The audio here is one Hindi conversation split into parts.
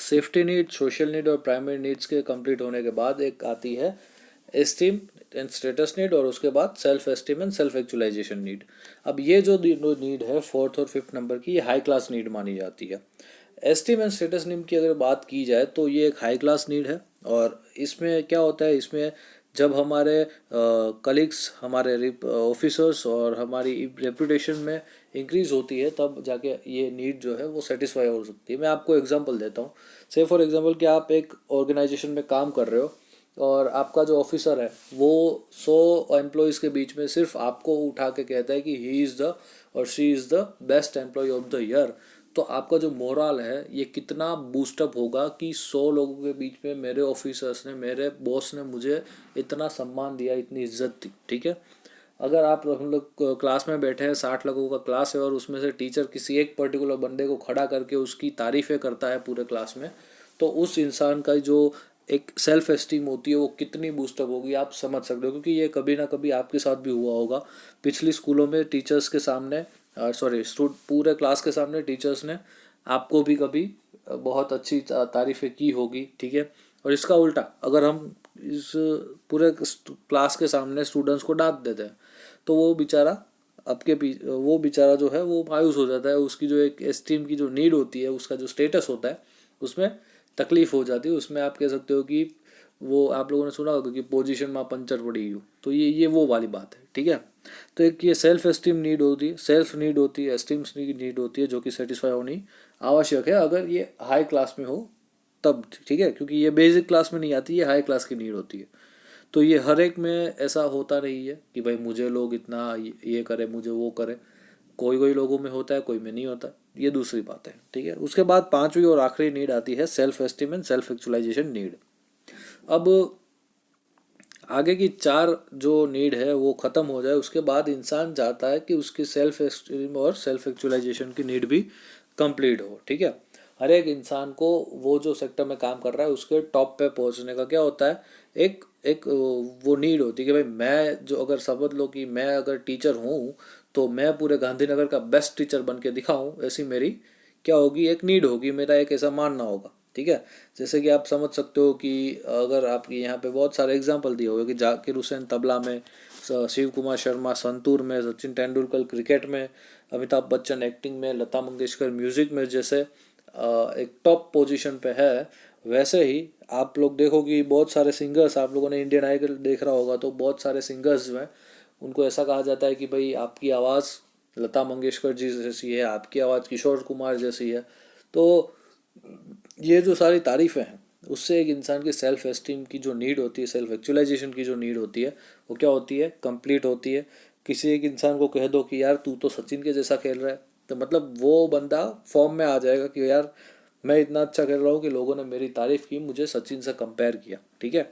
सेफ्टी नीड, सोशल नीड और प्राइमरी नीड्स के कंप्लीट होने के बाद एक आती है एस्टीम एंड स्टेटस नीड, और उसके बाद self esteem and self actualisation need. अब ये जो नीड है फोर्थ और फिफ्थ नंबर की, ये हाई क्लास नीड मानी जाती है। एस्टीम एंड स्टेटस नीड की अगर बात की जाए तो ये एक हाई क्लास नीड है, और इसमें क्या होता है, इसमें जब हमारे कलीग्स, हमारे ऑफिसर्स और हमारी रेपुटेशन में इंक्रीज होती है, तब जाके ये नीड जो है वो सेटिस्फाई हो सकती है। मैं आपको एग्जांपल देता हूँ। से फॉर एग्जांपल कि आप एक ऑर्गेनाइजेशन में काम कर रहे हो, और आपका जो ऑफिसर है वो 100 एम्प्लॉयज़ के बीच में सिर्फ आपको उठा के कहता है कि ही इज़ द और she is the best employee of the year, तो आपका जो मोरल है ये कितना बूस्टअप होगा कि 100 लोगों के बीच में मेरे ऑफिसर्स ने, मेरे बॉस ने मुझे इतना सम्मान दिया, इतनी इज्जत दी। ठीक है, अगर आप, हम लोग क्लास में बैठे हैं, 60 लोगों का क्लास है, और उसमें से टीचर किसी एक पर्टिकुलर बंदे को खड़ा करके उसकी तारीफ़ें करता है पूरे क्लास में, तो उस इंसान का जो एक सेल्फ एस्टीम होती है वो कितनी बूस्टअप होगी आप समझ सकते हो, क्योंकि ये कभी ना कभी आपके साथ भी हुआ होगा। पिछली स्कूलों में टीचर्स के सामने, सॉरी, पूरे क्लास के सामने टीचर्स ने आपको भी कभी बहुत अच्छी तारीफ़ें की होगी। ठीक है, और इसका उल्टा अगर हम इस पूरे क्लास के सामने स्टूडेंट्स को डांट देते हैं, तो वो बेचारा वो बेचारा जो है वो मायूस हो जाता है, उसकी जो एक एस्टीम की जो नीड होती है, उसका जो स्टेटस होता है, उसमें तकलीफ हो जाती है। उसमें आप कह सकते हो कि वो, आप लोगों ने सुना होगा कि पोजीशन में पंचर पड़ी हो, तो ये वो वाली बात है। ठीक है, तो एक ये सेल्फ एस्टीम नीड होती है, सेल्फ नीड होती है, एस्टीम नीड होती है, जो कि सेटिस्फाई होनी आवश्यक है अगर ये हाई क्लास में हो तब। ठीक है, क्योंकि ये बेसिक क्लास में नहीं आती, ये हाई क्लास की नीड होती है। तो ये हर एक में ऐसा होता नहीं है कि भाई मुझे लोग इतना ये करे, मुझे वो करे। कोई कोई लोगों में होता है, कोई में नहीं होता, ये दूसरी बात है। ठीक है, उसके बाद पांचवी और आखिरी नीड आती है self esteem and self actualisation need. अब आगे की चार जो नीड है वो ख़त्म हो जाए, उसके बाद इंसान चाहता है कि उसकी सेल्फ एस्टीम और सेल्फ एक्चुअलाइजेशन की नीड भी कंप्लीट हो। ठीक है, हर एक इंसान को वो जो सेक्टर में काम कर रहा है उसके टॉप पे पहुंचने का क्या होता है, एक एक वो नीड होती है कि भाई मैं जो, अगर समझ लो कि मैं अगर टीचर हूँ तो मैं पूरे गांधीनगर का बेस्ट टीचर बन के दिखाऊँ, ऐसी मेरी क्या होगी, एक नीड होगी, मेरा एक ऐसा मानना होगा। ठीक है, जैसे कि आप समझ सकते हो कि अगर आपकी यहाँ पे बहुत सारे एग्जांपल दिए हुए कि जाकिर हुसैन तबला में, शिव कुमार शर्मा संतूर में, सचिन तेंदुलकर क्रिकेट में, अमिताभ बच्चन एक्टिंग में, लता मंगेशकर म्यूजिक में, जैसे एक टॉप पोजीशन पे है, वैसे ही आप लोग देखो कि बहुत सारे सिंगर्स, आप लोगों ने इंडियन आइडल देख रहा होगा, तो बहुत सारे सिंगर्स जो हैं उनको ऐसा कहा जाता है कि भाई आपकी आवाज़ लता मंगेशकर जी जैसी है, आपकी आवाज़ किशोर कुमार जैसी है। तो ये जो सारी तारीफ़ें हैं, उससे एक इंसान की सेल्फ एस्टीम की जो नीड होती है, सेल्फ एक्चुअलाइजेशन की जो नीड होती है, वो क्या होती है, कंप्लीट होती है। किसी एक इंसान को कह दो कि यार तू तो सचिन के जैसा खेल रहा है, तो मतलब वो बंदा फॉर्म में आ जाएगा कि यार मैं इतना अच्छा खेल रहा हूँ कि लोगों ने मेरी तारीफ़ की, मुझे सचिन से कंपेयर किया। ठीक है,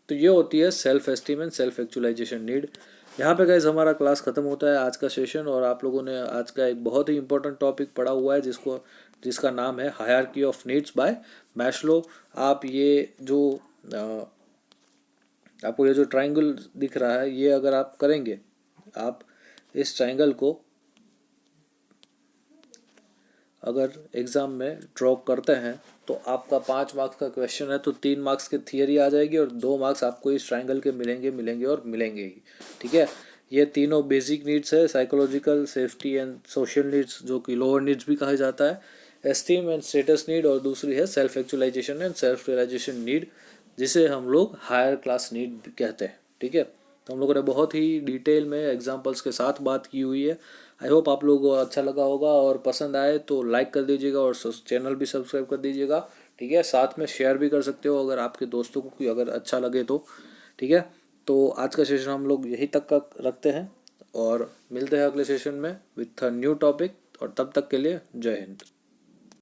तो ये होती है self esteem and self actualisation need. यहाँ पे गाइस हमारा क्लास ख़त्म होता है, आज का सेशन, और आप लोगों ने आज का एक बहुत ही इंपॉर्टेंट टॉपिक पढ़ा हुआ है जिसका नाम है hierarchy of needs by Maslow. आप ये जो आपको ये जो ट्रायंगल दिख रहा है, ये अगर आप करेंगे, आप इस ट्रायंगल को अगर एग्ज़ाम में ड्रॉ करते हैं, तो आपका 5 मार्क्स का क्वेश्चन है, तो 3 मार्क्स की थियरी आ जाएगी और 2 मार्क्स आपको इस ट्रायंगल के मिलेंगे और मिलेंगे ही। ठीक है, ये तीनों बेसिक नीड्स है, psychological, safety and social needs, जो कि लोअर नीड्स भी कहा जाता है, एस्टीम एंड स्टेटस नीड, और दूसरी है self actualisation and self realisation need, जिसे हम लोग हायर क्लास नीड कहते हैं। ठीक है, तो हम लोगों ने बहुत ही डिटेल में एग्जांपल्स के साथ बात की हुई है। आई होप आप लोगों को अच्छा लगा होगा, और पसंद आए तो लाइक कर दीजिएगा और चैनल भी सब्सक्राइब कर दीजिएगा। ठीक है, साथ में शेयर भी कर सकते हो अगर आपके दोस्तों को कोई अगर अच्छा लगे तो। ठीक है, तो आज का सेशन हम लोग यहीं तक का रखते हैं, और मिलते हैं अगले सेशन में विथ अ न्यू टॉपिक, और तब तक के लिए जय हिंद।